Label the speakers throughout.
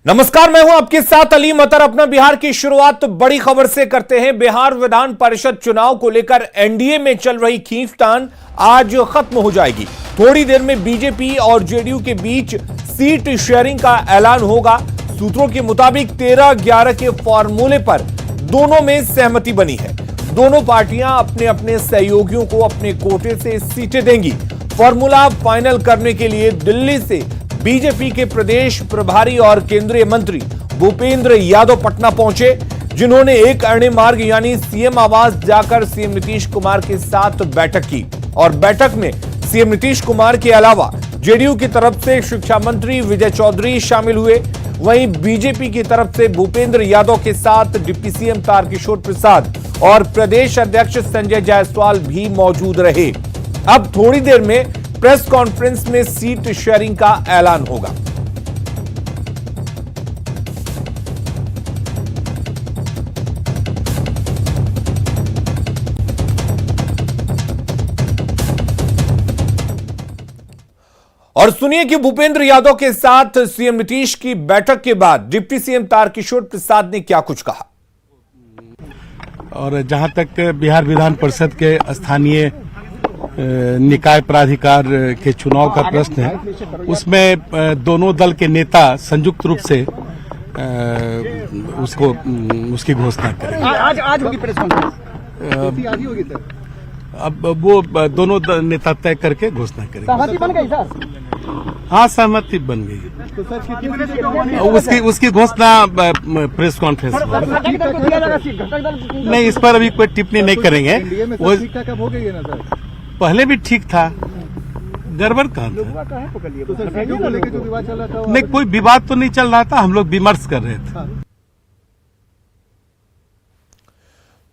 Speaker 1: नमस्कार, मैं हूं आपके साथ अली मतर। अपना बिहार की शुरुआत बड़ी खबर से करते हैं। बिहार विधान परिषद चुनाव को लेकर एनडीए में चल रही खींचतान आज खत्म हो जाएगी। थोड़ी देर में बीजेपी और जेडीयू के बीच सीट शेयरिंग का ऐलान होगा। सूत्रों के मुताबिक 13-11 के फॉर्मूले पर दोनों में सहमति बनी है। दोनों पार्टियां अपने अपने सहयोगियों को अपने कोटे से सीटें देंगी। फॉर्मूला फाइनल करने के लिए दिल्ली से बीजेपी के प्रदेश प्रभारी और केंद्रीय मंत्री भूपेंद्र यादव पटना पहुंचे, जिन्होंने एक अरण्य मार्ग यानी सीएम आवास जाकर सीएम नीतीश कुमार के साथ बैठक की। और बैठक में सीएम नीतीश कुमार के अलावा जेडीयू की तरफ से शिक्षा मंत्री विजय चौधरी शामिल हुए। वहीं बीजेपी की तरफ से भूपेंद्र यादव के साथ डिप्टी सीएम तारकिशोर प्रसाद और प्रदेश अध्यक्ष संजय जायसवाल भी मौजूद रहे। अब थोड़ी देर में प्रेस कॉन्फ्रेंस में सीट शेयरिंग का ऐलान होगा। और सुनिए कि भूपेंद्र यादव के साथ सीएम नीतीश की बैठक के बाद डिप्टी सीएम तारकिशोर प्रसाद ने क्या कुछ कहा।
Speaker 2: और जहां तक बिहार विधान परिषद के स्थानीय निकाय प्राधिकार के चुनाव का प्रश्न है, उसमें दोनों दल के नेता संयुक्त रूप से उसकी घोषणा करेंगे।
Speaker 3: आज होगी प्रेस कॉन्फ्रेंस, आज ही होगी सर।
Speaker 2: अब वो दोनों नेता तय करके घोषणा करेंगे।
Speaker 3: सहमति बन गई सर?
Speaker 2: हाँ, सहमति बन गई।
Speaker 3: तो सर कितनी
Speaker 2: उसकी घोषणा प्रेस कॉन्फ्रेंस में नहीं, इस पर अभी कोई टिप्पणी नहीं करेंगे। वो
Speaker 3: कब हो गई है ना सर?
Speaker 2: पहले भी ठीक था, गड़बड़ कहाँ था?
Speaker 3: तो सर सीटों को लेकर जो विवाद चल रहा था
Speaker 2: नहीं, कोई विवाद तो नहीं चल रहा था, हम लोग विमर्श कर रहे थे।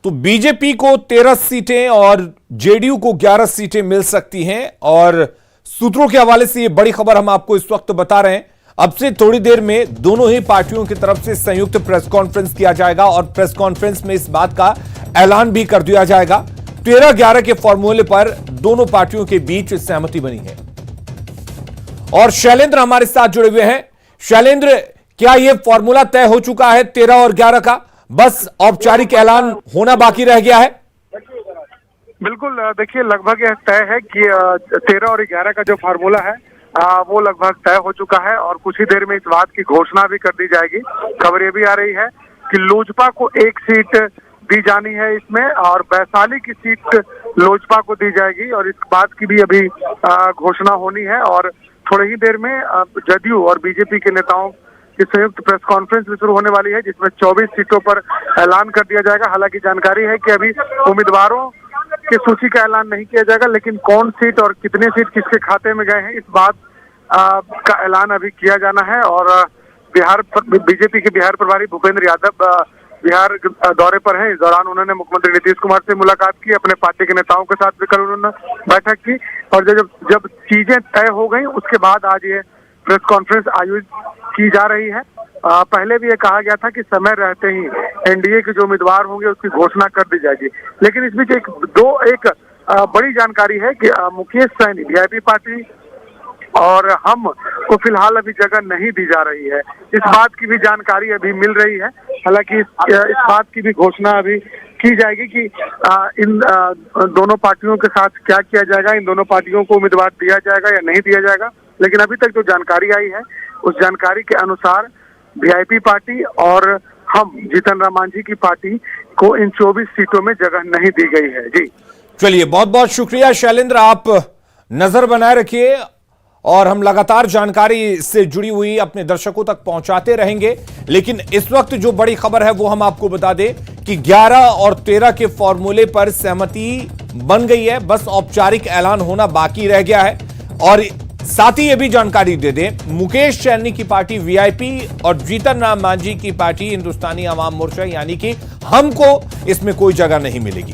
Speaker 1: तो बीजेपी को 13 सीटें और जेडीयू को 11 सीटें मिल सकती हैं। और सूत्रों के हवाले से यह बड़ी खबर हम आपको इस वक्त बता रहे हैं। अब से थोड़ी देर में दोनों ही पार्टियों की तरफ से संयुक्त प्रेस कॉन्फ्रेंस किया जाएगा और प्रेस कॉन्फ्रेंस में इस बात का ऐलान भी कर दिया जाएगा। 13-11 के फॉर्मूले पर दोनों पार्टियों के बीच सहमति बनी है। और शैलेंद्र हमारे साथ जुड़े हुए हैं। शैलेंद्र, क्या यह फॉर्मूला तय हो चुका है 13 और 11 का? बस औपचारिक ऐलान होना बाकी रह गया है।
Speaker 4: बिल्कुल, देखिए लगभग यह तय है कि 13 और 11 का जो फार्मूला है वो लगभग तय हो चुका है और कुछ ही देर में इस बात की घोषणा भी कर दी जाएगी। खबर ये भी आ रही है कि लोजपा को एक सीट दी जानी है इसमें और वैशाली की सीट लोजपा को दी जाएगी और इस बात की भी अभी घोषणा होनी है। और थोड़ी ही देर में जदयू और बीजेपी के नेताओं की संयुक्त प्रेस कॉन्फ्रेंस भी शुरू होने वाली है, जिसमें 24 सीटों पर ऐलान कर दिया जाएगा। हालांकि जानकारी है कि अभी उम्मीदवारों की सूची का ऐलान नहीं किया जाएगा, लेकिन कौन सीट और कितने सीट किसके खाते में गए हैं इस बात का ऐलान अभी किया जाना है। और बीजेपी के बिहार प्रभारी भूपेंद्र यादव बिहार दौरे पर है। इस दौरान उन्होंने मुख्यमंत्री नीतीश कुमार से मुलाकात की, अपने पार्टी के नेताओं के साथ भी कल उन्होंने बैठक की। और जब चीजें तय हो गई उसके बाद आज ये प्रेस कॉन्फ्रेंस आयोजित की जा रही है। पहले भी ये कहा गया था कि समय रहते ही एनडीए के जो उम्मीदवार होंगे उसकी घोषणा कर दी जाएगी, लेकिन इस बीच एक बड़ी जानकारी है कि मुकेश सहनी वीआईपी पार्टी और हम को फिलहाल अभी जगह नहीं दी जा रही है। इस बात की भी जानकारी अभी मिल रही है। हालांकि इस बात की भी घोषणा अभी की जाएगी कि इन दोनों पार्टियों के साथ क्या किया जाएगा, इन दोनों पार्टियों को उम्मीदवार दिया जाएगा या नहीं दिया जाएगा। लेकिन अभी तक जो जानकारी आई है उस जानकारी के अनुसार वीआईपी पार्टी और हम जीतन राम मांझी की पार्टी को इन 24 सीटों में जगह नहीं दी गई है। जी
Speaker 1: चलिए, बहुत बहुत शुक्रिया शैलेंद्र, आप नजर बनाए रखिए और हम लगातार जानकारी से जुड़ी हुई अपने दर्शकों तक पहुंचाते रहेंगे। लेकिन इस वक्त जो बड़ी खबर है वो हम आपको बता दें कि 11 और 13 के फॉर्मूले पर सहमति बन गई है, बस औपचारिक ऐलान होना बाकी रह गया है। और साथ ही यह भी जानकारी दे दें, मुकेश सैनी की पार्टी वीआईपी और जीतन राम मांझी की पार्टी हिंदुस्तानी अवाम मोर्चा यानी कि हमको इसमें कोई जगह नहीं मिलेगी।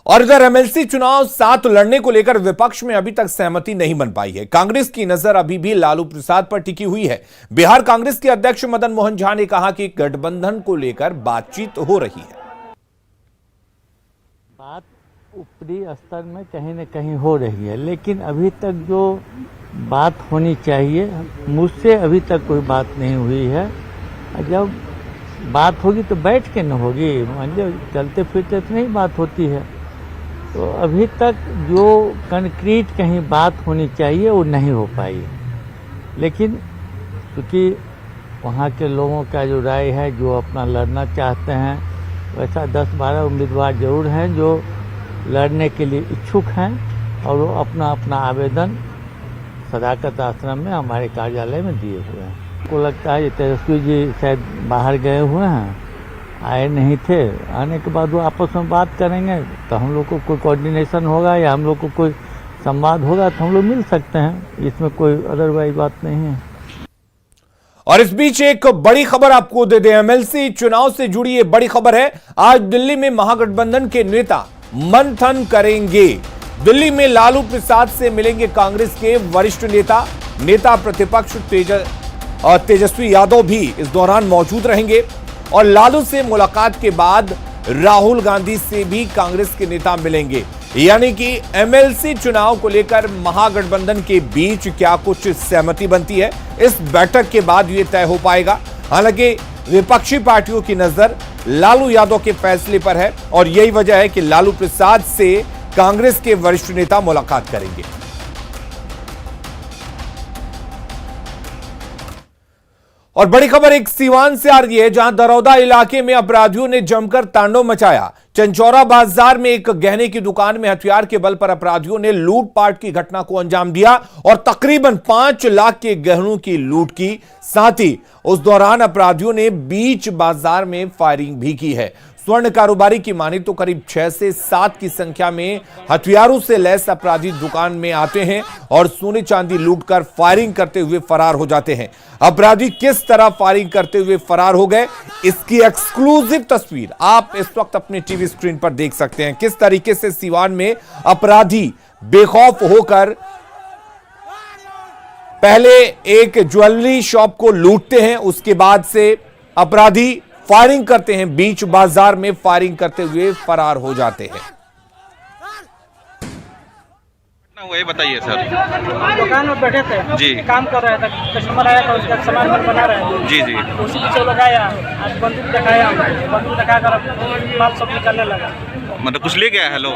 Speaker 1: और इधर एमएलसी चुनाव 7 लड़ने को लेकर विपक्ष में अभी तक सहमति नहीं बन पाई है। कांग्रेस की नजर अभी भी लालू प्रसाद पर टिकी हुई है। बिहार कांग्रेस के अध्यक्ष मदन मोहन झा ने कहा कि गठबंधन को लेकर बातचीत हो रही है।
Speaker 5: बात ऊपरी स्तर में कहीं न कहीं हो रही है, लेकिन अभी तक जो बात होनी चाहिए। मुझसे अभी तक कोई बात नहीं हुई है। जब बात होगी तो बैठ के न होगी, मान लो चलते फिरते तो नहीं बात होती है। तो अभी तक जो कंक्रीट कहीं बात होनी चाहिए वो नहीं हो पाई। लेकिन क्योंकि वहाँ के लोगों का जो राय है, जो अपना लड़ना चाहते हैं, वैसा 10-12 उम्मीदवार जरूर हैं जो लड़ने के लिए इच्छुक हैं और वो अपना अपना आवेदन सदाकत आश्रम में हमारे कार्यालय में दिए हुए हैं। को लगता है तेजस्वी जी शायद बाहर गए हुए हैं, आए नहीं थे। आने के बाद वो आपस में बात करेंगे तो हम लोग को कोई कोऑर्डिनेशन होगा या हम लोग को कोई संवाद होगा तो हम लोग मिल सकते हैं। इसमें कोई अदरवाइज बात नहीं है।
Speaker 1: और इस बीच एक बड़ी खबर आपको दे दें, एमएलसी चुनाव से जुड़ी ये बड़ी खबर है। आज दिल्ली में महागठबंधन के नेता मंथन करेंगे। दिल्ली में लालू प्रसाद से मिलेंगे कांग्रेस के वरिष्ठ नेता प्रतिपक्ष तेजस्वी यादव भी इस दौरान मौजूद रहेंगे। और लालू से मुलाकात के बाद राहुल गांधी से भी कांग्रेस के नेता मिलेंगे। यानी कि एमएलसी चुनाव को लेकर महागठबंधन के बीच क्या कुछ सहमति बनती है, इस बैठक के बाद यह तय हो पाएगा। हालांकि विपक्षी पार्टियों की नजर लालू यादव के फैसले पर है और यही वजह है कि लालू प्रसाद से कांग्रेस के वरिष्ठ नेता मुलाकात करेंगे। और बड़ी खबर एक सीवान से आ रही है, जहां दरौदा इलाके में अपराधियों ने जमकर तांडव मचाया। चंचौरा बाजार में एक गहने की दुकान में हथियार के बल पर अपराधियों ने लूटपाट की घटना को अंजाम दिया और तकरीबन 5 लाख के गहनों की लूट की। साथ ही उस दौरान अपराधियों ने बीच बाजार में फायरिंग भी की है। स्वर्ण कारोबारी की माने तो करीब 6 से 7 की संख्या में हथियारों से लैस अपराधी दुकान में आते हैं और सोने चांदी लूटकर फायरिंग करते हुए फरार हो जाते हैं। अपराधी किस तरह फायरिंग करते हुए फरार हो गए, इसकी एक्सक्लूसिव तस्वीर आप इस वक्त अपने टीवी स्क्रीन पर देख सकते हैं। किस तरीके से सीवान में अपराधी बेखौफ होकर पहले एक ज्वेलरी शॉप को लूटते हैं, उसके बाद से अपराधी फायरिंग करते हैं, बीच बाजार में फायरिंग करते हुए फरार हो जाते हैं।
Speaker 6: ये बताइए सर।
Speaker 7: दुकान में बैठे थे
Speaker 6: जी,
Speaker 7: काम कर रहे थे, कस्टमर आया था, उसका सामान बना रहे थे।
Speaker 6: जी जी।
Speaker 7: उसी पीछे लोग आया, आज बंदूक दिखाया, बंदूक दिखाकर माल सब निकालने लगा।
Speaker 6: मतलब कुछ ले गया है लोग?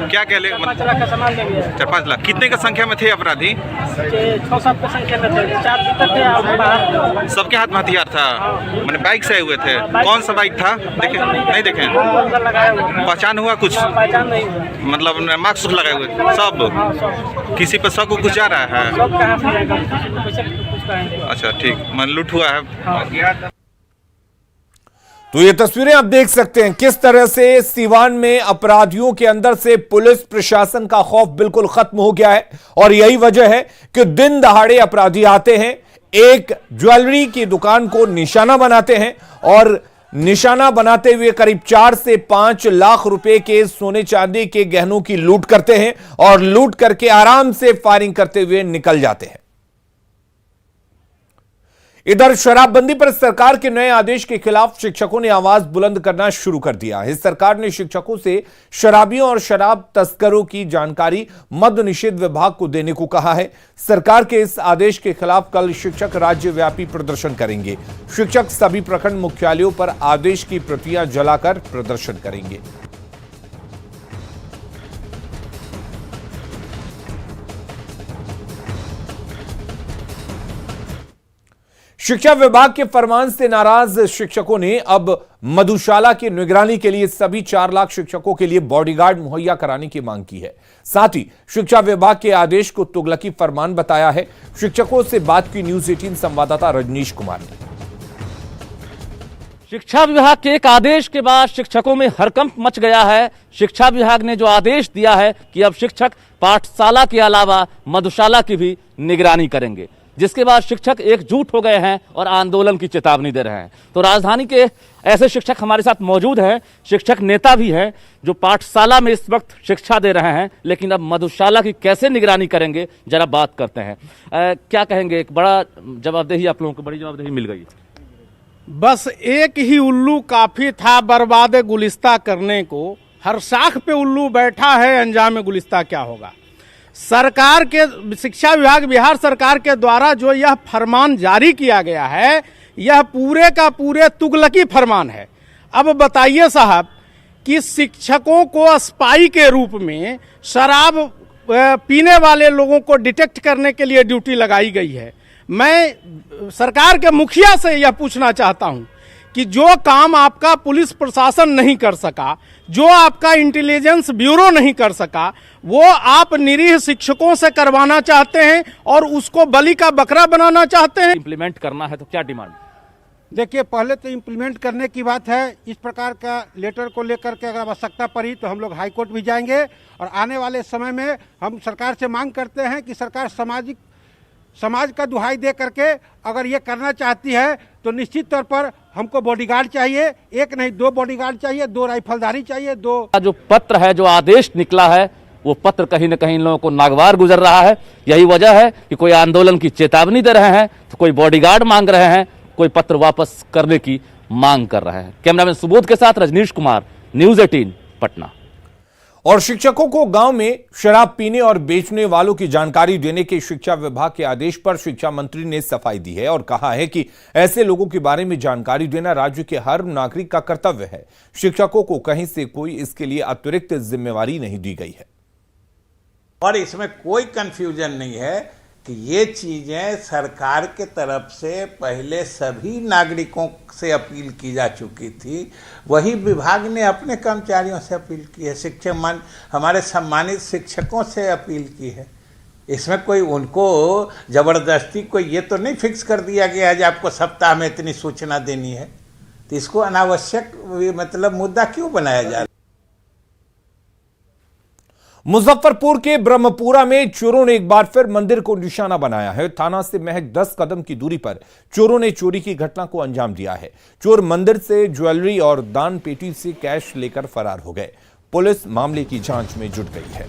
Speaker 6: क्या क्या ले?
Speaker 7: 5 लाख का सामान ले गया।
Speaker 6: 4-5 लाख। कितने का संख्या में थे अपराधी?
Speaker 7: 6-7 की संख्या में थे, 4 भीतर थे और बाहर।
Speaker 6: सबके हाथ में हथियार था? मैंने बाइक से आए हुए थे? कौन सा बाइक था? देखे नहीं देखे?
Speaker 7: लगाया हुआ।
Speaker 6: पहचान हुआ कुछ?
Speaker 7: पहचान नहीं हुआ।
Speaker 6: मतलब मास्क लगाए हुए सब? किसी पर शक कुछ जा रहा है?
Speaker 7: सब कहाँ से जाएगा? कुछ कहेंगे।
Speaker 6: अच्छा ठीक, मन लूट हुआ है।
Speaker 1: तो ये तस्वीरें आप देख सकते हैं किस तरह से सीवान में अपराधियों के अंदर से पुलिस प्रशासन का खौफ बिल्कुल खत्म हो गया है। और यही वजह है कि दिन दहाड़े अपराधी आते हैं, एक ज्वेलरी की दुकान को निशाना बनाते हैं और निशाना बनाते हुए करीब 4 से 5 लाख रुपए के सोने चांदी के गहनों की लूट करते हैं और लूट करके आराम से फायरिंग करते हुए निकल जाते हैं। इधर शराबबंदी पर सरकार के नए आदेश के खिलाफ शिक्षकों ने आवाज बुलंद करना शुरू कर दिया है। सरकार ने शिक्षकों से शराबियों और शराब तस्करों की जानकारी मद्य निषेध विभाग को देने को कहा है। सरकार के इस आदेश के खिलाफ कल शिक्षक राज्यव्यापी प्रदर्शन करेंगे। शिक्षक सभी प्रखंड मुख्यालयों पर आदेश की प्रतियां जलाकर प्रदर्शन करेंगे। शिक्षा विभाग के फरमान से नाराज शिक्षकों ने अब मधुशाला की निगरानी के लिए सभी 4 लाख शिक्षकों के लिए बॉडीगार्ड मुहैया कराने की मांग की है। साथ ही शिक्षा विभाग के आदेश को तुगलकी फरमान बताया है। शिक्षकों से बात की न्यूज 18 संवाददाता रजनीश कुमार ने।
Speaker 8: शिक्षा विभाग के एक आदेश के बाद शिक्षकों में हड़कंप मच गया है। शिक्षा विभाग ने जो आदेश दिया है कि अब शिक्षक पाठशाला के अलावा मधुशाला की भी निगरानी करेंगे, जिसके बाद शिक्षक एकजुट हो गए हैं और आंदोलन की चेतावनी दे रहे हैं। तो राजधानी के ऐसे शिक्षक हमारे साथ मौजूद हैं, शिक्षक नेता भी हैं जो पाठशाला में इस वक्त शिक्षा दे रहे हैं, लेकिन अब मधुशाला की कैसे निगरानी करेंगे जरा बात करते हैं। क्या कहेंगे? एक बड़ा जवाबदेही, आप लोगों को बड़ी जवाबदेही मिल गई।
Speaker 9: बस एक ही उल्लू काफी था बर्बाद गुलिस्ता करने को। हर शाख पे उल्लू बैठा है, अंजाम गुलिस्ता क्या होगा। सरकार के शिक्षा विभाग बिहार सरकार के द्वारा जो यह फरमान जारी किया गया है, यह पूरे का पूरे तुगलकी फरमान है। अब बताइए साहब कि शिक्षकों को स्पाई के रूप में शराब पीने वाले लोगों को डिटेक्ट करने के लिए ड्यूटी लगाई गई है। मैं सरकार के मुखिया से यह पूछना चाहता हूं कि जो काम आपका पुलिस प्रशासन नहीं कर सका, जो आपका इंटेलिजेंस ब्यूरो नहीं कर सका, वो आप निरीह शिक्षकों से करवाना चाहते हैं और उसको बलि का बकरा बनाना चाहते हैं।
Speaker 8: इंप्लीमेंट करना है तो क्या डिमांड?
Speaker 3: देखिए, पहले तो इम्प्लीमेंट करने की बात है। इस प्रकार का लेटर को लेकर के अगर आवश्यकता पड़ी तो हम लोग हाई कोर्ट भी जाएंगे और आने वाले समय में हम सरकार से मांग करते हैं कि सरकार समाज का दुहाई दे करके अगर ये करना चाहती है तो निश्चित तौर पर हमको बॉडीगार्ड चाहिए, एक नहीं 2 बॉडीगार्ड चाहिए, 2 राइफलधारी चाहिए, 2।
Speaker 8: जो पत्र है, जो आदेश निकला है, वो पत्र कहीं न कहीं इन लोगों को नागवार गुजर रहा है। यही वजह है कि कोई आंदोलन की चेतावनी दे रहे हैं तो कोई बॉडीगार्ड मांग रहे हैं, कोई पत्र वापस करने की मांग कर रहे हैं। कैमरामैन सुबोध के साथ रजनीश कुमार, न्यूज 18 पटना।
Speaker 1: और शिक्षकों को गांव में शराब पीने और बेचने वालों की जानकारी देने के शिक्षा विभाग के आदेश पर शिक्षा मंत्री ने सफाई दी है और कहा है कि ऐसे लोगों के बारे में जानकारी देना राज्य के हर नागरिक का कर्तव्य है। शिक्षकों को कहीं से कोई इसके लिए अतिरिक्त जिम्मेवारी नहीं दी गई है
Speaker 10: और इसमें कोई कंफ्यूजन नहीं है कि ये चीजें सरकार के तरफ से पहले सभी नागरिकों से अपील की जा चुकी थी। वही विभाग ने अपने कर्मचारियों से अपील की है, हमारे सम्मानित शिक्षकों से अपील की है। इसमें कोई उनको जबरदस्ती कोई ये तो नहीं फिक्स कर दिया गया है कि आपको सप्ताह में इतनी सूचना देनी है, तो इसको अनावश्यक मतलब मुद्दा क्यों बनाया जा रहा है।
Speaker 1: मुजफ्फरपुर के ब्रह्मपुरा में चोरों ने एक बार फिर मंदिर को निशाना बनाया है। थाना से महज 10 कदम की दूरी पर चोरों ने चोरी की घटना को अंजाम दिया है। चोर मंदिर से ज्वेलरी और दान पेटी से कैश लेकर फरार हो गए। पुलिस मामले की जांच में जुट गई है।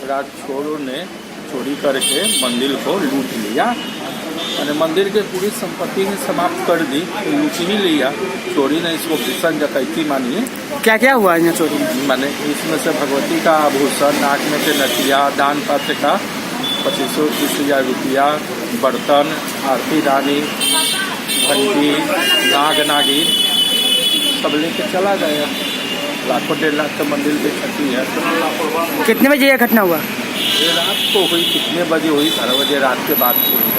Speaker 11: रात चोरों ने चोरी करके मंदिर को लूट लिया और मंदिर के पूरी संपत्ति ने समाप्त कर दी, लूट ही लिया। चोरी ने इसको भीषण डकैती मानिए।
Speaker 7: क्या क्या हुआ यहाँ चोरी में?
Speaker 11: माने इसमें से भगवती का आभूषण, नाक में से नथिया, दान पात्र का 25-30 रुपया, बर्तन, आरती रानी, घंटी, नाग नागिन सब लेके चला गया। लाखों 1.5 लाख का मंदिर की क्षति है।
Speaker 7: कितने बजे यह घटना हुआ?
Speaker 11: ये रात को हुई। कितने बजे हुई? 12 बजे रात के बाद हुई।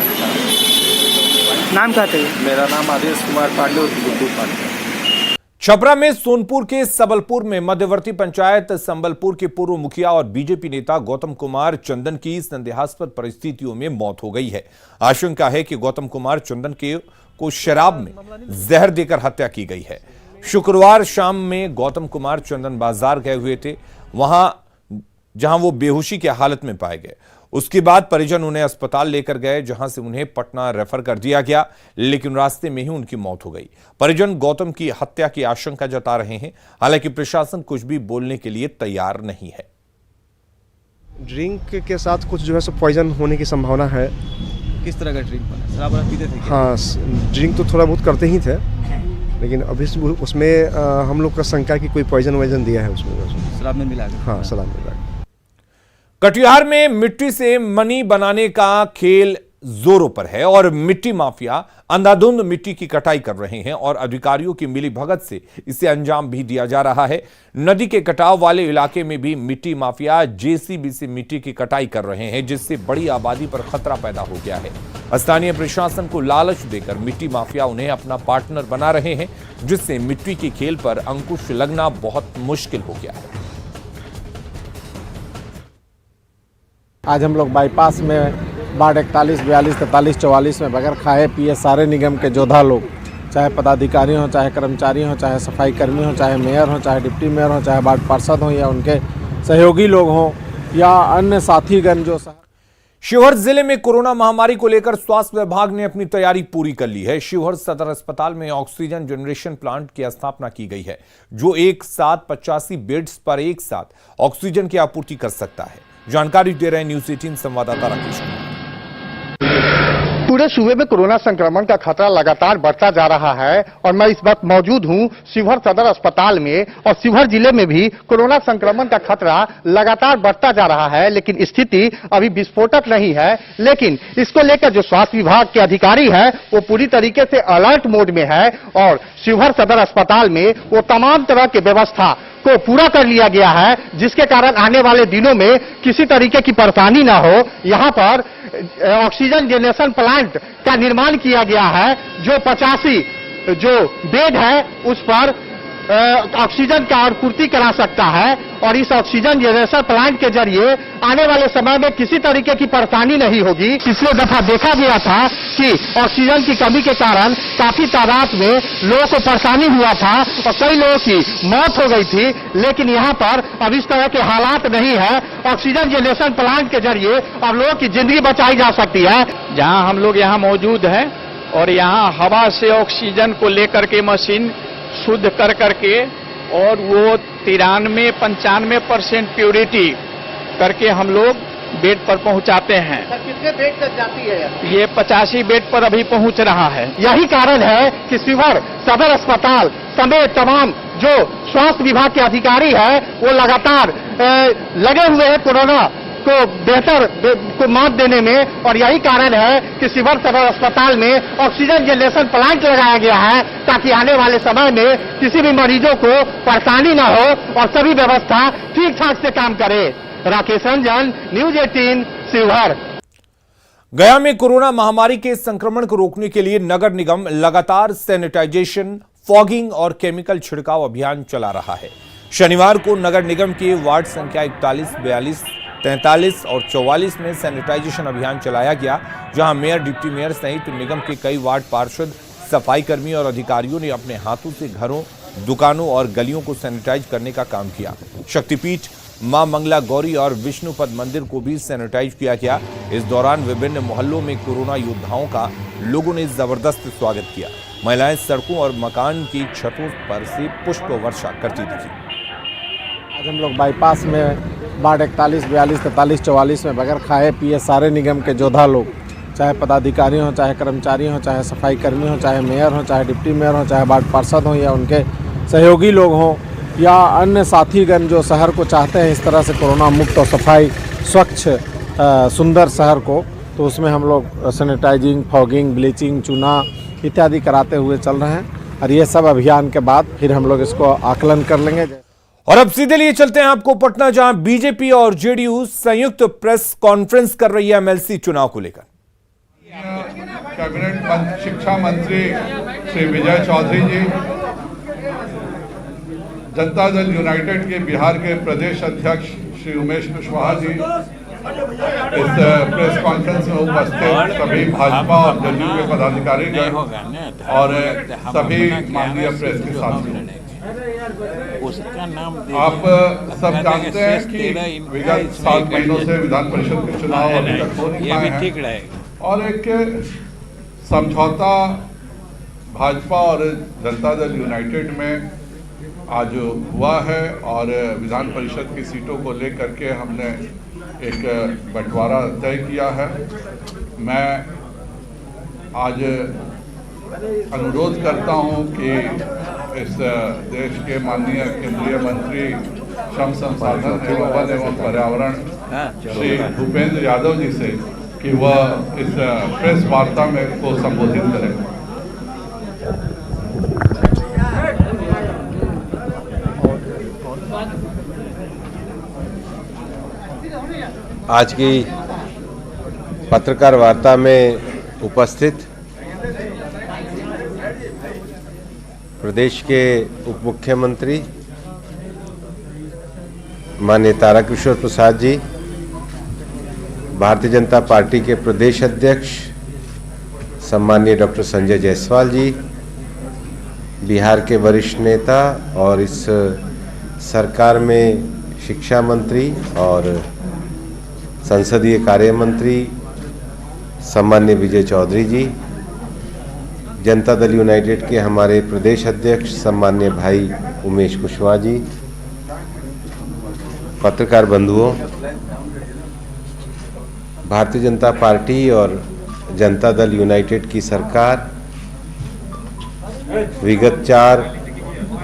Speaker 7: नाम क्या था?
Speaker 11: मेरा नाम आदेश कुमार पांडे, गुड्डू पांडे।
Speaker 1: छपरा में सोनपुर के सबलपुर में मध्यवर्ती पंचायत संबलपुर के पूर्व मुखिया और बीजेपी नेता गौतम कुमार चंदन की संदेहास्पद परिस्थितियों में मौत हो गई है। आशंका है कि गौतम कुमार चंदन को शराब में जहर देकर हत्या की गई है। शुक्रवार शाम में गौतम कुमार चंदन बाजार गए हुए थे, जहां वो बेहोशी की हालत में पाए गए। उसके बाद परिजन उन्हें अस्पताल लेकर गए, जहां से उन्हें पटना रेफर कर दिया गया, लेकिन रास्ते में ही उनकी मौत हो गई। परिजन गौतम की हत्या की आशंका जता रहे हैं, हालांकि प्रशासन कुछ भी बोलने के लिए तैयार नहीं है।
Speaker 12: ड्रिंक के साथ कुछ जो है सो पॉइजन होने की संभावना है।
Speaker 3: किस तरह का ड्रिंक बना? शराब पीते थे?
Speaker 12: हाँ, ड्रिंक तो थोड़ा बहुत करते ही थे, लेकिन अभी उसमें हम लोग का शंका कि कोई पॉइजन वाइजन दिया है उसमें।
Speaker 3: शराब में मिला?
Speaker 12: हाँ, शराब में मिला।
Speaker 1: कटिहार में मिट्टी से मनी बनाने का खेल जोरों पर है और मिट्टी माफिया अंधाधुंध मिट्टी की कटाई कर रहे हैं और अधिकारियों की मिलीभगत से इसे अंजाम भी दिया जा रहा है। नदी के कटाव वाले इलाके में भी मिट्टी माफिया जेसीबी से मिट्टी की कटाई कर रहे हैं, जिससे बड़ी आबादी पर खतरा पैदा हो गया है। स्थानीय प्रशासन को लालच देकर मिट्टी माफिया उन्हें अपना पार्टनर बना रहे हैं, जिससे मिट्टी के खेल पर अंकुश लगना बहुत मुश्किल हो गया है।
Speaker 9: आज हम लोग बाईपास में वार्ड 41, 42, 43, 44 में बगैर खाए पिए सारे निगम के जोधा लोग, चाहे पदाधिकारी हो, चाहे कर्मचारी हो, चाहे सफाई कर्मी हो, चाहे मेयर हो, चाहे डिप्टी मेयर हो, चाहे वार्ड पार्षद हो या उनके सहयोगी लोग हों या अन्य साथीगण जो
Speaker 1: शिवहर जिले में कोरोना महामारी को लेकर स्वास्थ्य विभाग ने अपनी तैयारी पूरी कर ली है। शिवहर सदर अस्पताल में ऑक्सीजन जनरेशन प्लांट की स्थापना की गई है, जो एक साथ 85 बेड्स पर एक साथ ऑक्सीजन की आपूर्ति कर सकता है। जानकारी दे रहे हैं न्यूज 18 संवाददाता राकेश कुमार।
Speaker 13: पूरे सूबे में कोरोना संक्रमण का खतरा लगातार बढ़ता जा रहा है और मैं इस वक्त मौजूद हूं शिवहर सदर अस्पताल में और शिवहर जिले में भी कोरोना संक्रमण का खतरा लगातार बढ़ता जा रहा है, लेकिन स्थिति अभी विस्फोटक नहीं है। लेकिन इसको लेकर जो स्वास्थ्य विभाग के अधिकारी हैं वो पूरी तरीके से अलर्ट मोड में है और शिवहर सदर अस्पताल में वो तमाम तरह की व्यवस्था को पूरा कर लिया गया है, जिसके कारण आने वाले दिनों में किसी तरीके की परेशानी ना हो। यहाँ पर ऑक्सीजन जनरेशन प्लांट का निर्माण किया गया है, जो 85 जो बेड है उस पर ऑक्सीजन का आपूर्ति करा सकता है और इस ऑक्सीजन जनरेशन प्लांट के जरिए आने वाले समय में किसी तरीके की परेशानी नहीं होगी। पिछले दफा देखा गया था कि ऑक्सीजन की कमी के कारण काफी तादाद में लोगों को परेशानी हुआ था और कई लोगों की मौत हो गई थी, लेकिन यहाँ पर अब इस तरह के हालात नहीं है। ऑक्सीजन जनरेशन प्लांट के जरिए अब लोगों की जिंदगी बचाई जा सकती है।
Speaker 9: जहां हम लोग यहाँ मौजूद हैं और यहाँ हवा से ऑक्सीजन को लेकर के मशीन शुद्ध कर करके और वो 93-95% प्योरिटी करके हम लोग बेड पर पहुंचाते हैं।
Speaker 13: कितने बेड तक जाती है?
Speaker 9: ये 85 बेड पर अभी पहुंच रहा है।
Speaker 13: यही कारण है कि शिवहर सदर अस्पताल समेत तमाम जो स्वास्थ्य विभाग के अधिकारी हैं वो लगातार लगे हुए हैं कोरोना को बेहतर को मात देने में, और यही कारण है कि शिवहर सदर अस्पताल में ऑक्सीजन जनरेशन प्लांट लगाया गया है ताकि आने वाले समय में किसी भी मरीजों को परेशानी न हो और सभी व्यवस्था ठीक ठाक से काम करे। राकेश रंजन, न्यूज 18, शिवहर।
Speaker 1: गया में कोरोना महामारी के संक्रमण को रोकने के लिए नगर निगम लगातार सैनिटाइजेशन, फॉगिंग और केमिकल छिड़काव अभियान चला रहा है। शनिवार को नगर निगम के वार्ड संख्या 41, 42, 43 और 44 में सैनिटाइजेशन अभियान चलाया गया, जहां मेयर, डिप्टी मेयर सहित निगम के कई वार्ड पार्षद, सफाई कर्मी और अधिकारियों ने अपने हाथों से घरों, दुकानों और गलियों को सैनिटाइज करने का काम किया। शक्तिपीठ, मां मंगला गौरी और विष्णुपद मंदिर को भी सैनिटाइज किया गया। इस दौरान विभिन्न मोहल्लों में कोरोना योद्धाओं का लोगों ने जबरदस्त स्वागत किया। महिलाएं सड़कों और मकान की छतों पर से पुष्प वर्षा करती दिखी।
Speaker 14: आज हम लोग बाईपास में वार्ड 41, 42, 43, 44 में बगैर खाए पिए सारे निगम के योद्धा लोग, चाहे पदाधिकारी हों, चाहे कर्मचारी हों, चाहे सफाई कर्मी हों, चाहे मेयर हों, चाहे डिप्टी मेयर हों, चाहे वार्ड पार्षद हों या उनके सहयोगी लोग हों या अन्य साथीगण जो शहर को चाहते हैं इस तरह से कोरोना मुक्त और सफाई स्वच्छ सुंदर शहर को, तो उसमें हम लोग सैनिटाइजिंग, फॉगिंग, ब्लीचिंग, चूना इत्यादि कराते हुए चल रहे हैं और ये सब अभियान के बाद फिर हम लोग इसको आकलन कर लेंगे।
Speaker 1: और अब सीधे लिए चलते हैं आपको पटना, जहां बीजेपी और जेडीयू संयुक्त प्रेस कॉन्फ्रेंस कर रही है एमएलसी चुनाव को लेकर।
Speaker 15: कैबिनेट शिक्षा मंत्री श्री विजय चौधरी जी, जनता दल यूनाइटेड के बिहार के प्रदेश अध्यक्ष श्री उमेश कुशवाहा जी, इस प्रेस कॉन्फ्रेंस में उपस्थित सभी भाजपा और जदयू के पदाधिकारी और सभी माननीय प्रेस के साथियों, आप सब जानते हैं कि विगत 7 महीनों से विधान परिषद के चुनाव अभी तक हो नहीं पाए हैं और एक समझौता भाजपा और जनता दल यूनाइटेड में आज हुआ है और विधान परिषद की सीटों को लेकर के हमने एक बंटवारा तय किया है। मैं आज अनुरोध करता हूं कि इस देश के माननीय केंद्रीय मंत्री श्रम संसाधन एवं वन एवं पर्यावरण श्री भूपेंद्र यादव जी से कि वह इस प्रेस वार्ता में को संबोधित करें।
Speaker 16: आज की पत्रकार वार्ता में उपस्थित प्रदेश के उप मुख्यमंत्री माननीय तारकिशोर प्रसाद जी, भारतीय जनता पार्टी के प्रदेश अध्यक्ष सम्माननीय डॉक्टर संजय जायसवाल जी, बिहार के वरिष्ठ नेता और इस सरकार में शिक्षा मंत्री और संसदीय कार्य मंत्री सम्माननीय विजय चौधरी जी, जनता दल यूनाइटेड के हमारे प्रदेश अध्यक्ष सम्माननीय भाई उमेश कुशवाहा जी, पत्रकार बंधुओं, भारतीय जनता पार्टी और जनता दल यूनाइटेड की सरकार विगत 4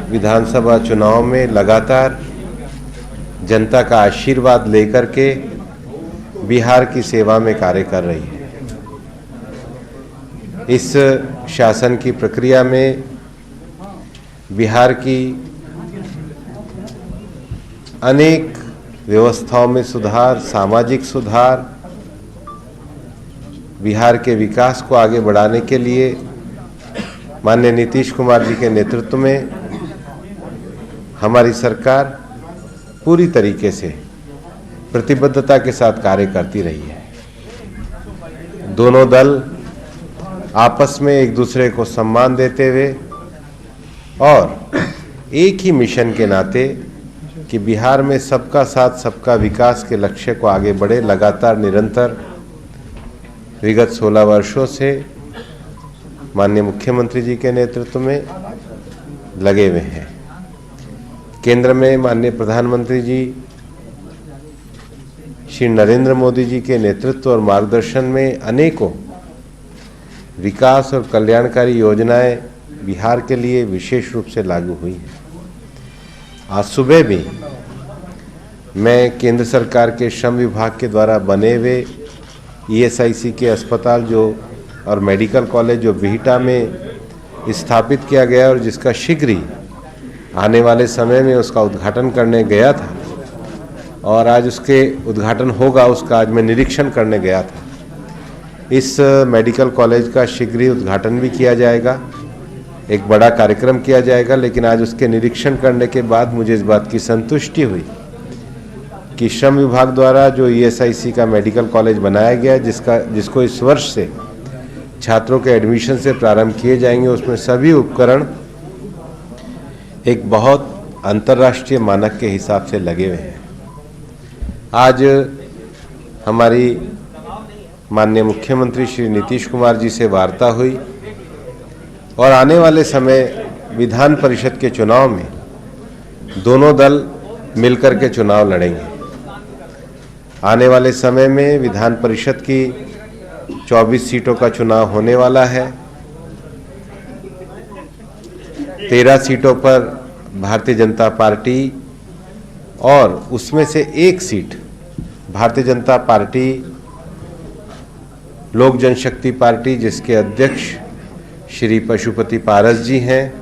Speaker 16: विधानसभा चुनाव में लगातार जनता का आशीर्वाद लेकर के बिहार की सेवा में कार्य कर रही है। इस शासन की प्रक्रिया में बिहार की अनेक व्यवस्थाओं में सुधार, सामाजिक सुधार, बिहार के विकास को आगे बढ़ाने के लिए माननीय नीतीश कुमार जी के नेतृत्व में हमारी सरकार पूरी तरीके से प्रतिबद्धता के साथ कार्य करती रही है। दोनों दल आपस में एक दूसरे को सम्मान देते हुए और एक ही मिशन के नाते कि बिहार में सबका साथ सबका विकास के लक्ष्य को आगे बढ़े, लगातार निरंतर विगत 16 वर्षों से माननीय मुख्यमंत्री जी के नेतृत्व में लगे हुए हैं। केंद्र में माननीय प्रधानमंत्री जी श्री नरेंद्र मोदी जी के नेतृत्व और मार्गदर्शन में अनेकों विकास और कल्याणकारी योजनाएं बिहार के लिए विशेष रूप से लागू हुई हैं। आज सुबह भी मैं केंद्र सरकार के श्रम विभाग के द्वारा बने हुए ESIC के अस्पताल जो और मेडिकल कॉलेज जो बिहटा में स्थापित किया गया और जिसका शीघ्र ही आने वाले समय में उसका उद्घाटन करने गया था और आज उसके उद्घाटन होगा, उसका आज मैं निरीक्षण करने गया था। इस मेडिकल कॉलेज का शीघ्र ही उद्घाटन भी किया जाएगा, एक बड़ा कार्यक्रम किया जाएगा। लेकिन आज उसके निरीक्षण करने के बाद मुझे इस बात की संतुष्टि हुई कि श्रम विभाग द्वारा जो ESIC का मेडिकल कॉलेज बनाया गया जिसको इस वर्ष से छात्रों के एडमिशन से प्रारंभ किए जाएंगे, उसमें सभी उपकरण एक बहुत अंतर्राष्ट्रीय मानक के हिसाब से लगे हुए हैं। आज हमारी माननीय मुख्यमंत्री श्री नीतीश कुमार जी से वार्ता हुई और आने वाले समय विधान परिषद के चुनाव में दोनों दल मिलकर के चुनाव लड़ेंगे। आने वाले समय में विधान परिषद की 24 सीटों का चुनाव होने वाला है। 13 सीटों पर भारतीय जनता पार्टी और उसमें से एक सीट भारतीय जनता पार्टी लोक जनशक्ति पार्टी जिसके अध्यक्ष श्री पशुपति पारस जी हैं,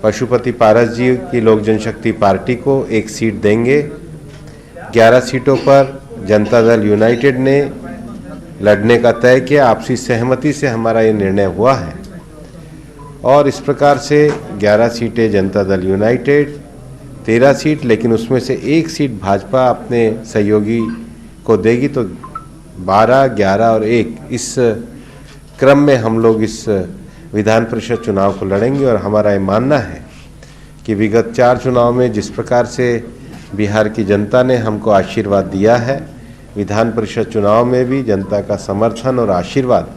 Speaker 16: पशुपति पारस जी की लोक जनशक्ति पार्टी को एक सीट देंगे। 11 सीटों पर जनता दल यूनाइटेड ने लड़ने का तय किया। आपसी सहमति से हमारा ये निर्णय हुआ है और इस प्रकार से 11 सीटें जनता दल यूनाइटेड, 13 सीट, लेकिन उसमें से एक सीट भाजपा अपने सहयोगी को देगी, तो 12, 11 और 1 इस क्रम में हम लोग इस विधान परिषद चुनाव को लड़ेंगे। और हमारा ये मानना है कि विगत 4 चुनाव में जिस प्रकार से बिहार की जनता ने हमको आशीर्वाद दिया है, विधान परिषद चुनाव में भी जनता का समर्थन और आशीर्वाद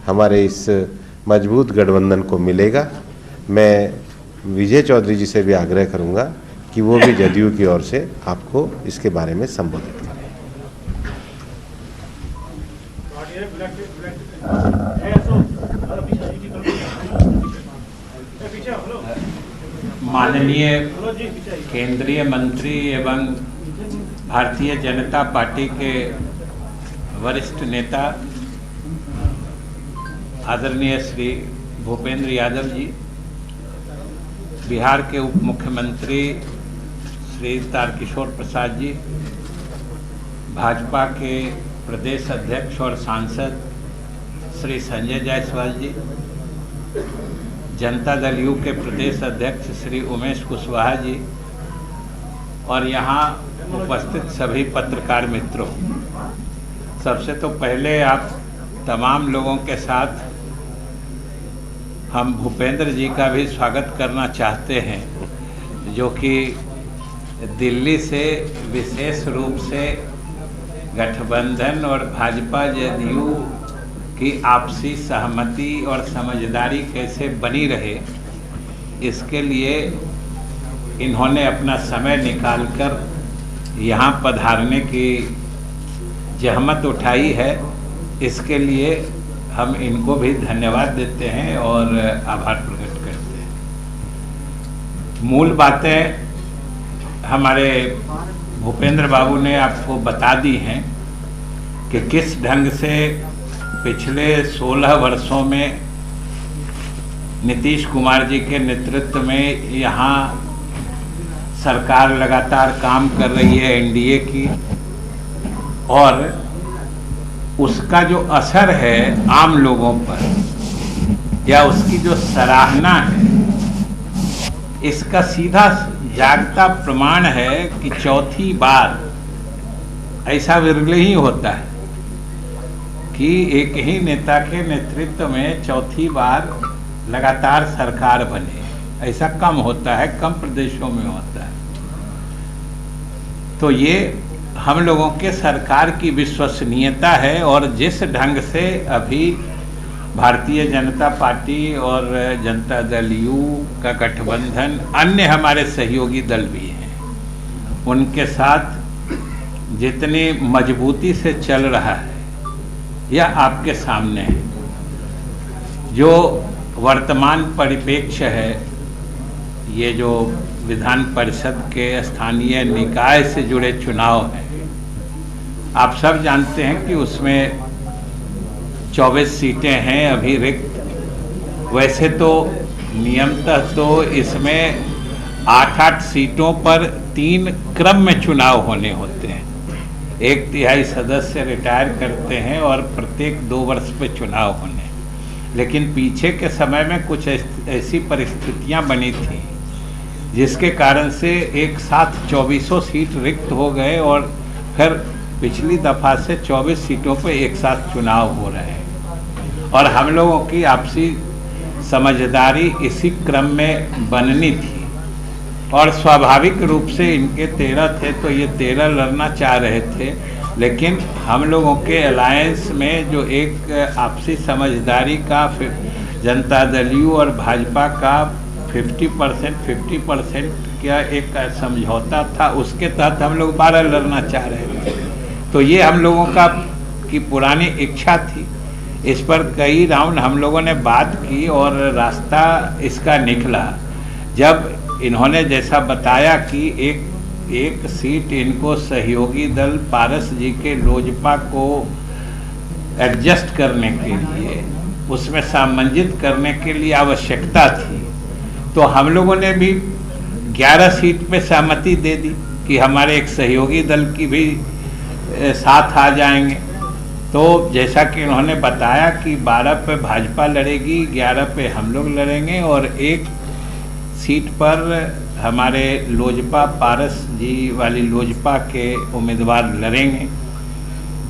Speaker 16: हमारे इस मजबूत गठबंधन को मिलेगा। मैं विजय चौधरी जी से भी आग्रह करूंगा कि वो भी जदयू की ओर से आपको इसके बारे में संबोधित करें।
Speaker 17: माननीय केंद्रीय मंत्री एवं भारतीय जनता पार्टी के वरिष्ठ नेता आदरणीय श्री भूपेंद्र यादव जी, बिहार के उप मुख्यमंत्री श्री तारकिशोर प्रसाद जी, भाजपा के प्रदेश अध्यक्ष और सांसद श्री संजय जायसवाल जी, जनता दल यू के प्रदेश अध्यक्ष श्री उमेश कुशवाहा जी और यहाँ उपस्थित सभी पत्रकार मित्रों, सबसे तो पहले आप तमाम लोगों के साथ हम भूपेंद्र जी का भी स्वागत करना चाहते हैं, जो कि दिल्ली से विशेष रूप से गठबंधन और भाजपा जदयू की आपसी सहमति और समझदारी कैसे बनी रहे, इसके लिए इन्होंने अपना समय निकालकर यहाँ पधारने की जहमत उठाई है। इसके लिए हम इनको भी धन्यवाद देते हैं और आभार प्रकट करते हैं। मूल बातें हमारे भूपेंद्र बाबू ने आपको बता दी हैं कि किस ढंग से पिछले 16 वर्षों में नीतीश कुमार जी के नेतृत्व में यहाँ सरकार लगातार काम कर रही है एनडीए की, और उसका जो असर है आम लोगों पर या उसकी जो सराहना है, इसका सीधा जागता प्रमाण है कि चौथी बार, ऐसा विरले ही होता है कि एक ही नेता के नेतृत्व में चौथी बार लगातार सरकार बने। ऐसा कम होता है, कम प्रदेशों में होता है। तो ये हम लोगों के सरकार की विश्वसनीयता है, और जिस ढंग से अभी भारतीय जनता पार्टी और जनता दल यू का गठबंधन, अन्य हमारे सहयोगी दल भी हैं, उनके साथ जितनी मजबूती से चल रहा है यह आपके सामने है। जो वर्तमान परिप्रेक्ष्य है, ये जो विधान परिषद के स्थानीय निकाय से जुड़े चुनाव हैं, आप सब जानते हैं कि उसमें 24 सीटें हैं अभी रिक्त। वैसे तो नियमतः तो इसमें 8-8 सीटों पर 3 क्रम में चुनाव होने होते हैं। 1/3 सदस्य रिटायर करते हैं और प्रत्येक 2 वर्ष पे चुनाव होने। लेकिन पीछे के समय में कुछ ऐसी परिस्थितियां बनी थी जिसके कारण से एक साथ 2400 सीट रिक्त हो गए, और फिर पिछली दफा से 24 सीटों पर एक साथ चुनाव हो रहे हैं। और हम लोगों की आपसी समझदारी इसी क्रम में बननी थी, और स्वाभाविक रूप से इनके 13 थे तो ये 13 लड़ना चाह रहे थे। लेकिन हम लोगों के अलायंस में जो एक आपसी समझदारी का जनता दल यू और भाजपा का 50% का एक समझौता था, उसके तहत हम लोग 12 लड़ना चाह रहे थे। तो ये हम लोगों की पुरानी इच्छा थी। इस पर कई राउंड हम लोगों ने बात की और रास्ता इसका निकला जब इन्होंने जैसा बताया कि एक सीट इनको सहयोगी दल पारस जी के लोजपा को एडजस्ट करने के लिए, उसमें सामंजित करने के लिए आवश्यकता थी। तो हम लोगों ने भी 11 सीट पे सहमति दे दी कि हमारे एक सहयोगी दल की भी साथ आ जाएंगे। तो जैसा कि उन्होंने बताया कि 12 पे भाजपा लड़ेगी, 11 पे हम लोग लड़ेंगे, और 1 सीट पर हमारे लोजपा पारस जी वाली लोजपा के उम्मीदवार लड़ेंगे।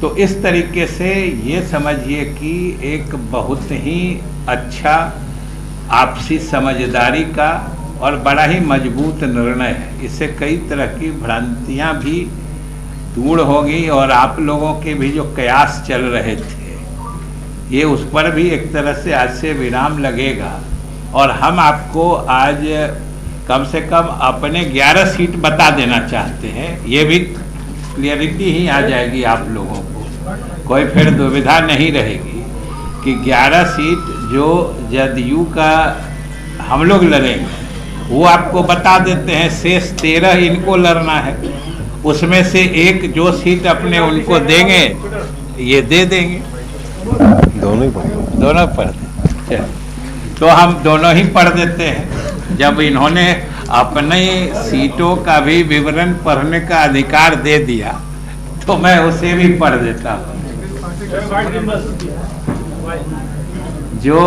Speaker 17: तो इस तरीके से ये समझिए कि एक बहुत ही अच्छा आपसी समझदारी का और बड़ा ही मजबूत निर्णय है। इससे कई तरह की भ्रांतियां भी दूर होगी, और आप लोगों के भी जो कयास चल रहे थे, ये उस पर भी एक तरह से आज से विराम लगेगा। और हम आपको आज कम से कम अपने 11 सीट बता देना चाहते हैं। ये भी क्लियरिटी ही आ जाएगी आप लोगों को, कोई फिर दुविधा नहीं रहेगी कि 11 सीट जो जदयू का हम लोग लड़ेंगे वो आपको बता देते हैं। शेष 13 इनको लड़ना है, उसमें से एक जो सीट अपने उनको देंगे ये दे देंगे। दोनों पढ़ दें, तो हम दोनों ही पढ़ देते हैं। जब इन्होंने अपने सीटों का भी विवरण पढ़ने का अधिकार दे दिया तो मैं उसे भी पढ़ देता हूँ। जो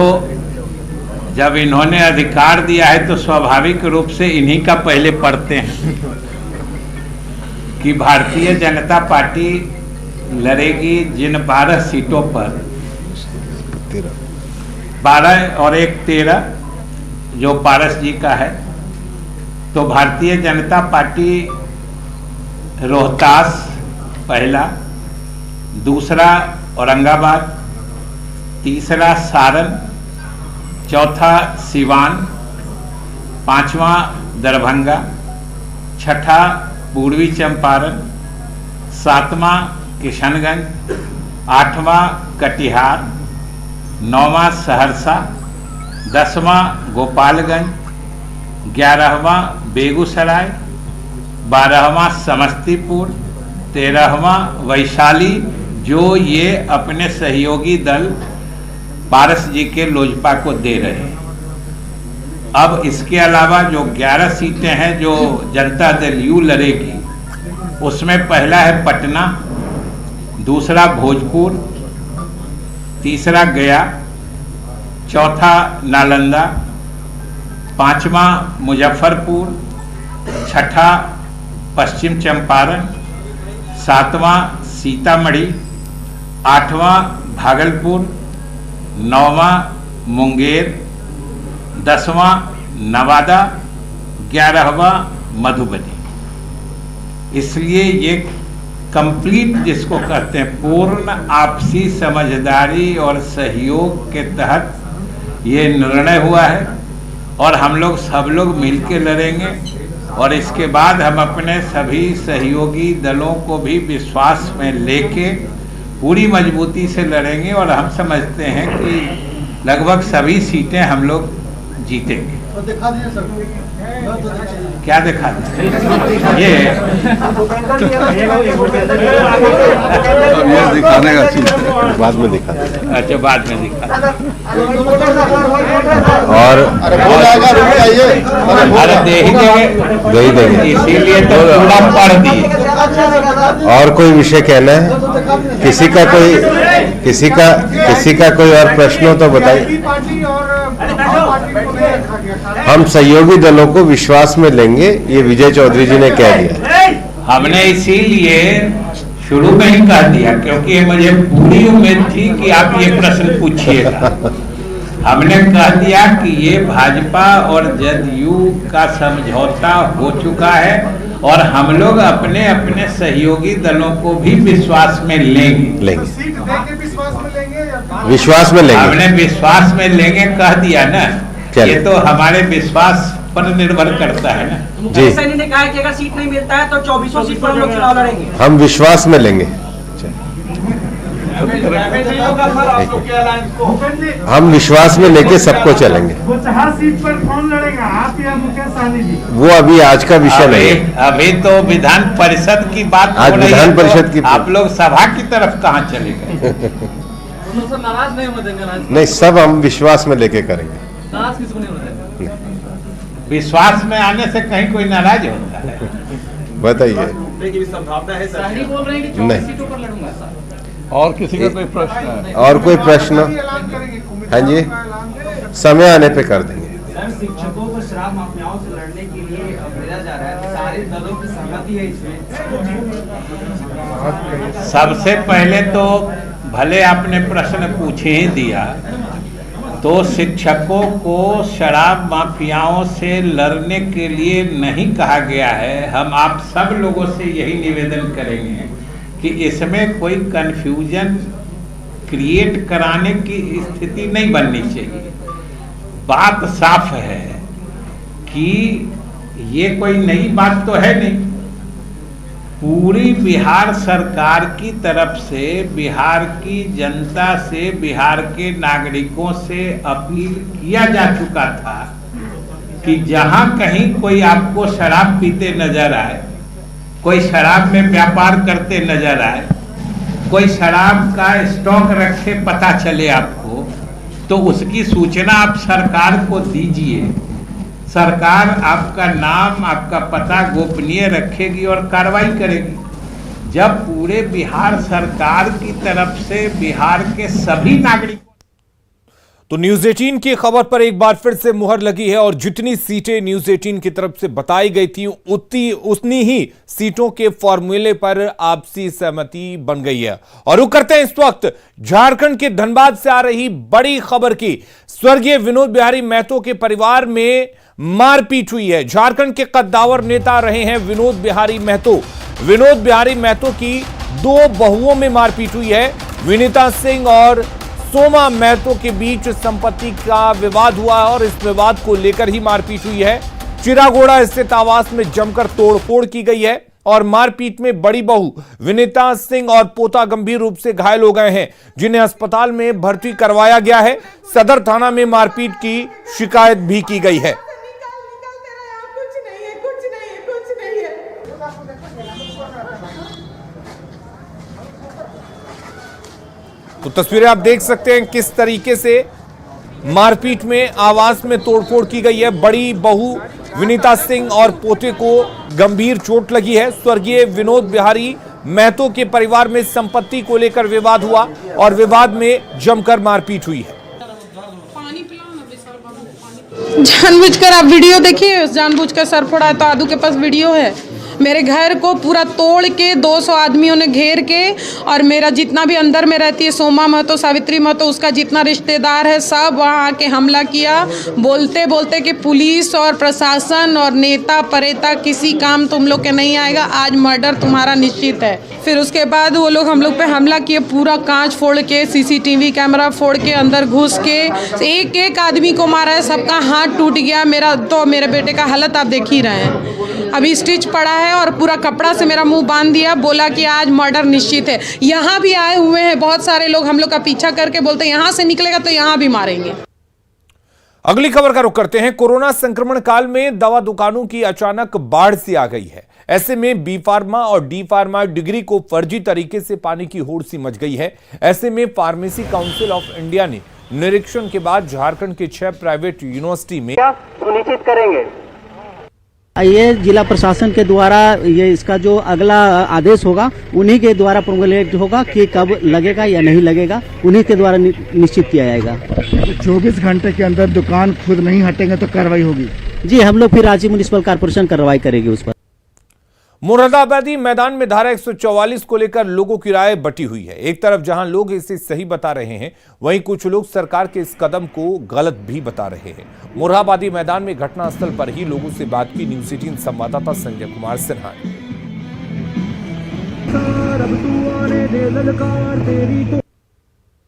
Speaker 17: जब इन्होंने अधिकार दिया है तो स्वाभाविक रूप से इन्हीं का पहले पढ़ते हैं कि भारतीय जनता पार्टी लड़ेगी जिन 12 सीटों पर, 12 और 1 13 जो पारस जी का है। तो भारतीय जनता पार्टी रोहतास पहला, दूसरा औरंगाबाद, तीसरा सारण, चौथा सिवान, 5वां दरभंगा, 6ठा पूर्वी चंपारण, 7वां किशनगंज, 8वां कटिहार, 9वां सहरसा, 10वां गोपालगंज, 11वां बेगूसराय, 12वां समस्तीपुर, 13वां वैशाली, जो ये अपने सहयोगी दल पारस जी के लोजपा को दे रहे हैं। अब इसके अलावा जो 11 सीटें हैं जो जनता दल यू लड़ेगी, उसमें पहला है पटना, दूसरा भोजपुर, तीसरा गया, चौथा नालंदा, 5वां मुजफ्फरपुर, 6ठा पश्चिम चंपारण, 7वां सीतामढ़ी, 8वां भागलपुर, 9वां मुंगेर, 10वां नवादा, 11वां मधुबनी। इसलिए ये कंप्लीट जिसको कहते हैं पूर्ण आपसी समझदारी और सहयोग के तहत ये निर्णय हुआ है और हम लोग सब लोग मिलकर लड़ेंगे और इसके बाद हम अपने सभी सहयोगी दलों को भी विश्वास में लेके पूरी मजबूती से लड़ेंगे और हम समझते हैं कि लगभग सभी सीटें हम लोग जीतेंगे।
Speaker 18: तो दिखा दिए सर,
Speaker 17: क्या दिखा दिए ये
Speaker 2: दिखाने का चीज बाद में दिखा।
Speaker 17: अच्छा, बाद में दिखा।
Speaker 16: और
Speaker 17: अरे दे ही देंगे, इसीलिए तो पूरा पढ़ दिए।
Speaker 16: और कोई विषय कहना है? किसी का कोई और प्रश्न हो तो बताइए। हम सहयोगी दलों को विश्वास में लेंगे, ये विजय चौधरी जी ने कह दिया।
Speaker 17: हमने इसीलिए शुरू में ही कह दिया क्योंकि मुझे पूरी उम्मीद थी कि आप ये प्रश्न पूछिएगा। हमने कह दिया कि ये भाजपा और जदयू का समझौता हो चुका है और हम लोग अपने अपने सहयोगी दलों को भी विश्वास में लेंगे।
Speaker 16: विश्वास में लेंगे,
Speaker 17: हमने विश्वास में लेंगे कह दिया ना। ये तो हमारे विश्वास पर निर्भर करता है ना।
Speaker 16: जी,
Speaker 7: सैनी ने कहा है कि अगर सीट नहीं मिलता है तो 2400 सीट पर हम लोग चुनाव लड़ेंगे।
Speaker 16: हम विश्वास में लेंगे, हम विश्वास में लेके सबको चलेंगे।
Speaker 18: हर सीट पर कौन लड़ेगा, आप या मुकेश सहनी जी?
Speaker 16: वो अभी आज का विषय नहीं है।
Speaker 17: अभी तो विधान परिषद की बात
Speaker 16: आज
Speaker 17: हो रही है,
Speaker 16: विधान परिषद की
Speaker 17: आप लोग सभा की तरफ कहाँ चले गए?
Speaker 7: नाराज नहीं होने देंगे।
Speaker 16: नहीं, सब हम विश्वास में लेके करेंगे।
Speaker 7: नाराज किसको नहीं होने देंगे?
Speaker 17: विश्वास में आने से कहीं कोई नाराज होता है?
Speaker 16: बताइए।
Speaker 7: संभावना है सर, बोल रहे हैं कि 24 सीटों पर लड़ूंगा सर।
Speaker 2: और किसी का कोई प्रश्न है?
Speaker 16: और कोई प्रश्न? हाँ जी, समय आने पे कर देंगे।
Speaker 7: सर, शिक्षकों को शराब माफियाओं से लड़ने के लिए भेजा जा रहा है, सारे दलों की सहमति है इसमें।
Speaker 17: सबसे पहले तो भले आपने प्रश्न पूछे ही दिया, तो शिक्षकों को शराब माफियाओं से लड़ने के लिए नहीं कहा गया है। हम आप सब लोगों से यही निवेदन करेंगे कि इसमें कोई कंफ्यूजन क्रिएट कराने की स्थिति नहीं बननी चाहिए। बात साफ है कि ये कोई नई बात तो है नहीं। पूरी बिहार सरकार की तरफ से बिहार की जनता से, बिहार के नागरिकों से अपील किया जा चुका था कि जहां कहीं कोई आपको शराब पीते नजर आए, कोई शराब में व्यापार करते नजर आए, कोई शराब का स्टॉक रखे पता चले आपको, तो उसकी सूचना आप सरकार को दीजिए। सरकार आपका नाम, आपका पता गोपनीय रखेगी और कार्रवाई करेगी। जब पूरे बिहार सरकार की तरफ से बिहार के सभी नागरिक
Speaker 1: तो न्यूज 18 की खबर पर एक बार फिर से मुहर लगी है और जितनी सीटें न्यूज 18 की तरफ से बताई गई थी उतनी ही सीटों के फॉर्मूले पर आपसी सहमति बन गई है। और वो करते हैं इस वक्त झारखंड के धनबाद से आ रही बड़ी खबर की। स्वर्गीय विनोद बिहारी महतो के परिवार में मारपीट हुई है। झारखंड के कद्दावर नेता रहे हैं विनोद बिहारी महतो। विनोद बिहारी महतो की 2 बहुओं में मारपीट हुई है। विनीता सिंह और सोमा महतो के बीच संपत्ति का विवाद हुआ और इस विवाद को लेकर ही मारपीट हुई है। चिरागोड़ा स्थित आवास में जमकर तोड़फोड़ की गई है। और मारपीट में बड़ी बहू विनीता सिंह और पोता गंभीर रूप से घायल हो गए हैं, जिन्हें अस्पताल में भर्ती करवाया गया है। सदर थाना में मारपीट की शिकायत भी की गई है। तो तस्वीरें आप देख सकते हैं किस तरीके से मारपीट में आवास में तोड़फोड़ की गई है। बड़ी बहू विनीता सिंह और पोते को गंभीर चोट लगी है। स्वर्गीय विनोद बिहारी महतो के परिवार में संपत्ति को लेकर विवाद हुआ और विवाद में जमकर मारपीट हुई है।
Speaker 19: जानबूझकर आप वीडियो देखिए, जानबूझकर सर फोड़ा है। तो आदू के पास वीडियो है। मेरे घर को पूरा तोड़ के 200 आदमियों ने घेर के, और मेरा जितना भी अंदर में रहती है सोमा महतो, सावित्री महतो, उसका जितना रिश्तेदार है सब वहाँ आके हमला किया, बोलते बोलते कि पुलिस और प्रशासन और नेता परेता किसी काम तुम लोग के नहीं आएगा, आज मर्डर तुम्हारा निश्चित है। फिर उसके बाद वो लोग हम लोग पे हमला किए, पूरा कांच फोड़ के, सीसीटीवी कैमरा फोड़ के, अंदर घुस के एक एक आदमी को मारा है। सबका हाथ टूट गया। मेरे बेटे का हालत आप देख ही रहे हैं, अभी स्टिच पड़ा है और पूरा कपड़ा से मेरा मुंह बांध दिया। बोला कि आज मर्डर निश्चित है। यहाँ भी आए हुए हैं बहुत सारे लोग, हम लोग का पीछा करके बोलते हैं यहाँ से निकलेगा तो यहाँ भी मारेंगे।
Speaker 1: अगली खबर का रुख करते हैं। कोरोना संक्रमण काल में दवा दुकानों की अचानक बाढ़ सी आ गई है। ऐसे में बी फार्मा और डी फार्मा डिग्री को फर्जी तरीके से पाने की होड़ सी मच गई है। ऐसे में फार्मेसी काउंसिल ऑफ इंडिया ने निरीक्षण के बाद झारखंड के 6 प्राइवेट यूनिवर्सिटी में
Speaker 20: सुनिश्चित करेंगे।
Speaker 21: ये जिला प्रशासन के द्वारा ये इसका जो अगला आदेश होगा उन्हीं के द्वारा प्रोमुलेट होगा कि कब लगेगा या नहीं लगेगा, उन्हीं के द्वारा निश्चित किया जाएगा।
Speaker 22: 24 घंटे के अंदर दुकान खुद नहीं हटेंगे तो कार्रवाई होगी।
Speaker 21: जी, हम लोग फिर रांची म्युनिसिपल कॉर्पोरेशन कार्रवाई करेगी उस पर।
Speaker 1: मुरादाबादी मैदान में धारा 144 को लेकर लोगों की राय बटी हुई है। एक तरफ जहां लोग इसे सही बता रहे हैं, वहीं कुछ लोग सरकार के इस कदम को गलत भी बता रहे हैं। मुरादाबादी मैदान में घटनास्थल पर ही लोगों से बात की न्यूज़ 18 संवाददाता संजय कुमार सिन्हा ने।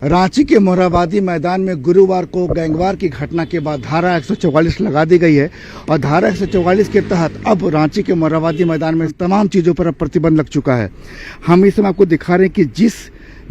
Speaker 22: रांची के मोरहाबादी मैदान में गुरुवार को गैंगवार की घटना के बाद धारा 144 लगा दी गई है और धारा 144 के तहत अब रांची के मोरहाबादी मैदान में तमाम चीज़ों पर अब प्रतिबंध लग चुका है। हम इस समय आपको दिखा रहे हैं कि जिस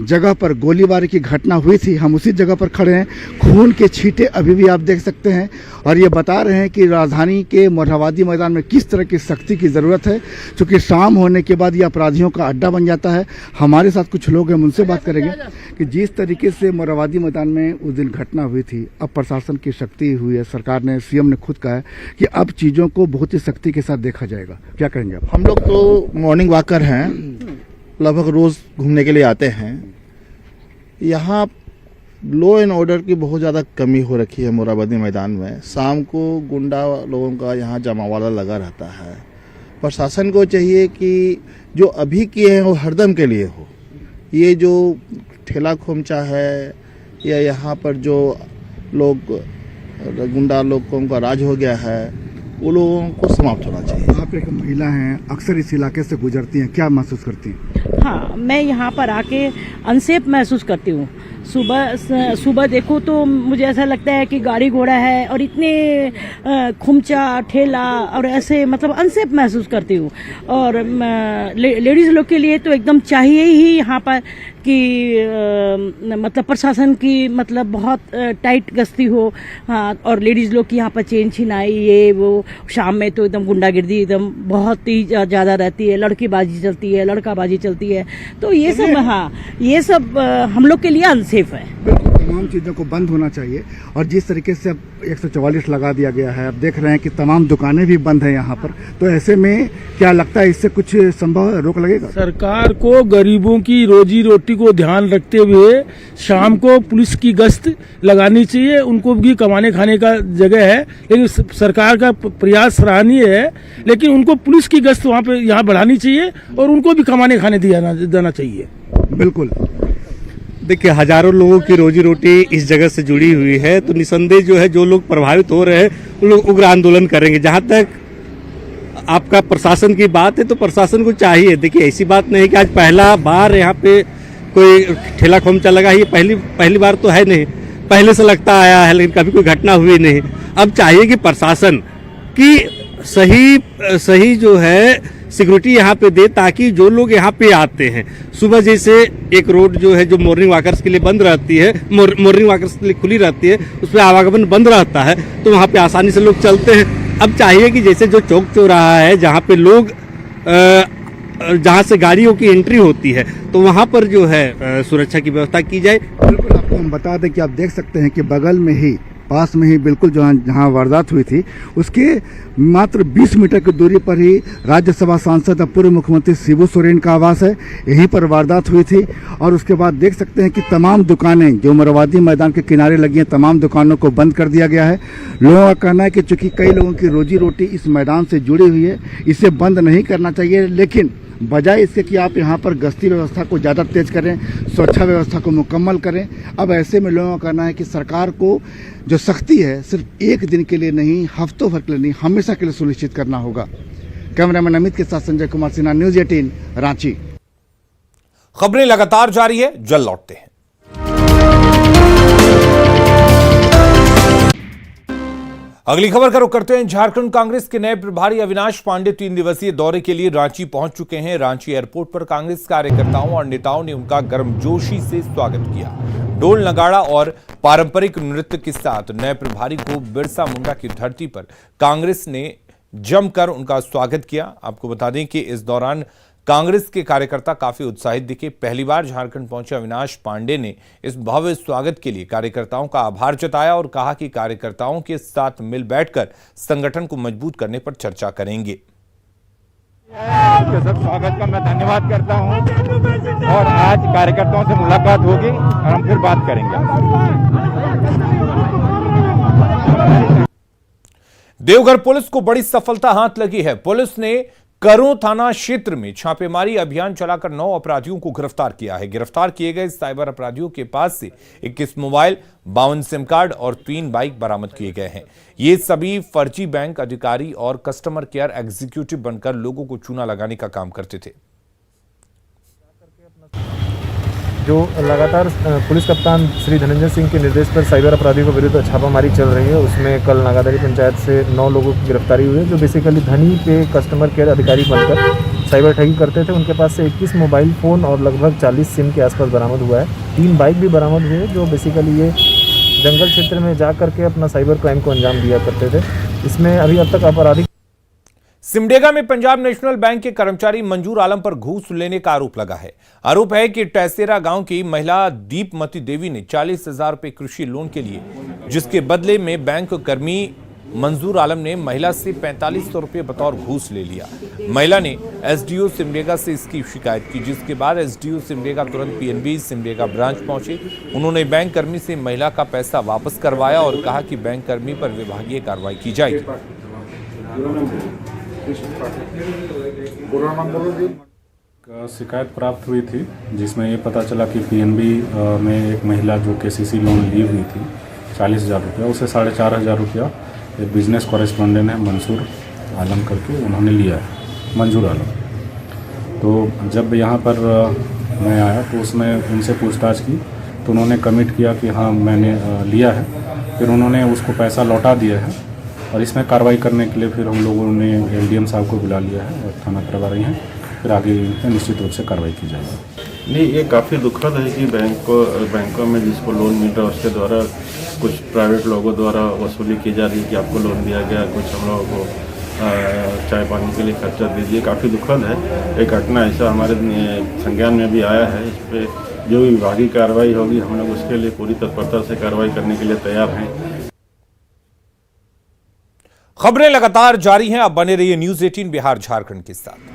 Speaker 22: जगह पर गोलीबारी की घटना हुई थी हम उसी जगह पर खड़े हैं। खून के छींटे अभी भी आप देख सकते हैं और ये बता रहे हैं कि राजधानी के मोरहाबादी मैदान में किस तरह की सख्ती की ज़रूरत है, क्योंकि शाम होने के बाद ये अपराधियों का अड्डा बन जाता है। हमारे साथ कुछ लोग हैं, उनसे बात करेंगे कि जिस तरीके से मोरहाबादी मैदान में उस दिन घटना हुई थी, अब प्रशासन की सख्ती हुई है। सरकार ने, सीएम ने खुद कहा है कि अब चीज़ों को बहुत ही सख्ती के साथ देखा जाएगा। क्या कहेंगे आप?
Speaker 23: हम लोग तो मॉर्निंग वॉकर हैं, लगभग रोज घूमने के लिए आते हैं। यहाँ लॉ एंड ऑर्डर की बहुत ज़्यादा कमी हो रखी है मोरहाबादी मैदान में। शाम को गुंडा लोगों का यहाँ जमावड़ा लगा रहता है। प्रशासन को चाहिए कि जो अभी किए हैं वो हरदम के लिए हो। ये जो ठेला खोमचा है या यहाँ पर जो लोग गुंडा लोगों का राज हो गया है, वो लोगों को समाप्त होना चाहिए।
Speaker 22: आप एक महिला हैं, अक्सर इस इलाके से गुजरती हैं, क्या महसूस करती हैं?
Speaker 24: हाँ, मैं यहाँ पर आके अनसेफ महसूस करती हूँ। सुबह देखो तो मुझे ऐसा लगता है कि गाड़ी घोड़ा है और इतने खुमचा ठेला और ऐसे मतलब अनसेफ महसूस करती हूँ। और लेडीज़ लोग के लिए तो एकदम चाहिए ही यहाँ पर कि मतलब प्रशासन की मतलब बहुत टाइट गश्ती हो। हाँ, और लेडीज़ लोग की यहाँ पर चेन छिनाई ये वो। शाम में तो एकदम गुंडागिर्दी एकदम बहुत ही ज़्यादा रहती है, लड़कीबाजी चलती है, लड़काबाजी चलती है। तो ये सब, हाँ, ये सब हम लोग के लिए अनसेफ है।
Speaker 22: तमाम चीज़ों को बंद होना चाहिए। और जिस तरीके से अब 144 लगा दिया गया है, अब देख रहे हैं कि तमाम दुकानें भी बंद हैं यहाँ पर, तो ऐसे में क्या लगता है इससे कुछ संभव रोक लगेगा?
Speaker 25: सरकार को गरीबों की रोजी रोटी को ध्यान रखते हुए शाम को पुलिस की गश्त लगानी चाहिए। उनको भी कमाने खाने का जगह है, लेकिन सरकार का प्रयास सराहनीय है, लेकिन उनको पुलिस की गश्त वहाँ पे यहाँ बढ़ानी चाहिए और उनको भी कमाने खाने देना चाहिए।
Speaker 22: बिल्कुल।
Speaker 26: देखिए, हजारों लोगों की रोजी रोटी इस जगह से जुड़ी हुई है, तो निसंदेह जो है, जो लोग प्रभावित हो रहे हैं वो लोग उग्र आंदोलन करेंगे। जहां तक आपका प्रशासन की बात है, तो प्रशासन को चाहिए, देखिए ऐसी बात नहीं कि आज पहला बार यहाँ पे कोई ठेला खोमचा लगा, ये पहली बार तो है नहीं, पहले से लगता आया है, लेकिन कभी कोई घटना हुई नहीं। अब चाहिए कि प्रशासन की सही जो है सिक्योरिटी यहाँ पे दे, ताकि जो लोग यहाँ पे आते हैं सुबह, जैसे एक रोड जो है जो मॉर्निंग वॉकर्स के लिए बंद रहती है, मॉर्निंग वॉकर्स के लिए खुली रहती है, उस पर आवागमन बंद रहता है, तो वहाँ पे आसानी से लोग चलते हैं। अब चाहिए कि जैसे जो चौक चौराहा है जहाँ पे लोग जहाँ से गाड़ियों की एंट्री होती है, तो वहाँ पर जो है सुरक्षा की व्यवस्था की जाए।
Speaker 22: बिल्कुल, आपको हम बता दें कि आप देख सकते हैं कि बगल में ही, पास में ही बिल्कुल जहाँ वारदात हुई थी उसके मात्र 20 मीटर की दूरी पर ही राज्यसभा सांसद और पूर्व मुख्यमंत्री शिबू सोरेन का आवास है। यहीं पर वारदात हुई थी और उसके बाद देख सकते हैं कि तमाम दुकानें जो मोरहाबादी मैदान के किनारे लगी हैं, तमाम दुकानों को बंद कर दिया गया है। लोगों का कहना है कि चूंकि कई लोगों की रोजी रोटी इस मैदान से जुड़ी हुई है, इसे बंद नहीं करना चाहिए, लेकिन बजाय इसके कि आप यहाँ पर गश्ती व्यवस्था को ज़्यादा तेज करें, सुरक्षा व्यवस्था को मुकम्मल करें। अब ऐसे में लोगों का कहना है कि सरकार को जो सख्ती है सिर्फ एक दिन के लिए नहीं, हफ्तों भर के लिए नहीं, हमेशा के लिए सुनिश्चित करना होगा। कैमरामैन अमित के साथ संजय कुमार सिन्हा, न्यूज़ 18 रांची।
Speaker 1: खबरें लगातार जारी है, जल्द लौटते हैं। अगली खबर का रुख करते हैं। झारखंड कांग्रेस के नए प्रभारी अविनाश पांडे 3 दिवसीय दौरे के लिए रांची पहुंच चुके हैं। रांची एयरपोर्ट पर कांग्रेस कार्यकर्ताओं और नेताओं ने उनका गर्मजोशी से स्वागत किया। ढोल नगाड़ा और पारंपरिक नृत्य के साथ नए प्रभारी को बिरसा मुंडा की धरती पर कांग्रेस ने जमकर उनका स्वागत किया। आपको बता दें कि इस दौरान कांग्रेस के कार्यकर्ता काफी उत्साहित दिखे। पहली बार झारखंड पहुंचे अविनाश पांडे ने इस भव्य स्वागत के लिए कार्यकर्ताओं का आभार जताया और कहा कि कार्यकर्ताओं के साथ मिल बैठकर संगठन को मजबूत करने पर चर्चा करेंगे।
Speaker 4: सब स्वागत का मैं धन्यवाद करता हूं और आज कार्यकर्ताओं से मुलाकात होगी और हम फिर बात करेंगे।
Speaker 1: देवघर पुलिस को बड़ी सफलता हाथ लगी है। पुलिस ने करों थाना क्षेत्र में छापेमारी अभियान चलाकर 9 अपराधियों को गिरफ्तार किया है। गिरफ्तार किए गए साइबर अपराधियों के पास से 21 मोबाइल, 52 सिम कार्ड और 3 बाइक बरामद किए गए हैं। ये सभी फर्जी बैंक अधिकारी और कस्टमर केयर एग्जीक्यूटिव बनकर लोगों को चूना लगाने का काम करते थे।
Speaker 4: जो लगातार पुलिस कप्तान श्री धनंजय सिंह के निर्देश पर साइबर अपराधियों के विरुद्ध छापामारी चल रही है, उसमें कल नागादारी पंचायत से 9 लोगों की गिरफ्तारी हुई है, जो बेसिकली धनी पे कस्टमर केयर अधिकारी बनकर साइबर ठगी करते थे। उनके पास से 21 मोबाइल फ़ोन और लगभग 40 सिम के आसपास बरामद हुआ है। 3 बाइक भी बरामद हुए, जो बेसिकली ये जंगल क्षेत्र में जा करके अपना साइबर क्राइम को अंजाम दिया करते थे। इसमें अभी अब तक आपराधिक
Speaker 1: सिमडेगा में पंजाब नेशनल बैंक के कर्मचारी मंजूर आलम पर घूस लेने का आरोप लगा है। आरोप है कि टैसेरा गांव की महिला दीपमती देवी ने 40,000 रुपए कृषि लोन के लिए, जिसके बदले में बैंक कर्मी मंजूर आलम ने महिला से 4500 रुपए बतौर घूस ले लिया। महिला ने एसडीओ सिमडेगा से इसकी शिकायत की, जिसके बाद एसडीओ सिमडेगा तुरंत पीएनबी सिमडेगा ब्रांच पहुंचे। उन्होंने बैंक कर्मी से महिला का पैसा वापस करवाया और कहा कि बैंक कर्मी पर विभागीय कार्रवाई की जाएगी।
Speaker 5: शिकायत प्राप्त हुई थी, जिसमें ये पता चला कि पीएनबी में एक महिला जो केसीसी लोन ली हुई थी 40,000 रुपया, उसे 4,500 रुपया एक बिजनेस कॉरेस्पॉन्डेंट है मंसूर आलम करके उन्होंने लिया है, मंजूर आलम। तो जब यहाँ पर मैं आया तो उसमें उनसे पूछताछ की तो उन्होंने कमिट किया कि हाँ मैंने लिया है। फिर उन्होंने उसको पैसा लौटा दिया है और इसमें कार्रवाई करने के लिए फिर हम लोगों ने एलडीएम साहब को बुला लिया है और थाना प्रभारी हैं, फिर आगे निश्चित रूप से कार्रवाई की जाएगी।
Speaker 6: नहीं, ये काफ़ी दुखद है कि बैंकों में जिसको लोन मिल रहा है उसके द्वारा कुछ प्राइवेट लोगों द्वारा वसूली की जा रही है कि आपको लोन दिया गया, कुछ हम लोगों को चाय पानी के लिए खर्चा दीजिए। काफ़ी दुखद है। एक घटना ऐसा हमारे संज्ञान में भी आया है। इस पर जो भी विभागीय कार्रवाई होगी हम लोग उसके लिए पूरी तत्परता से कार्रवाई करने के लिए तैयार हैं।
Speaker 1: खबरें लगातार जारी हैं, अब बने रहिए न्यूज़ 18 बिहार झारखंड के साथ।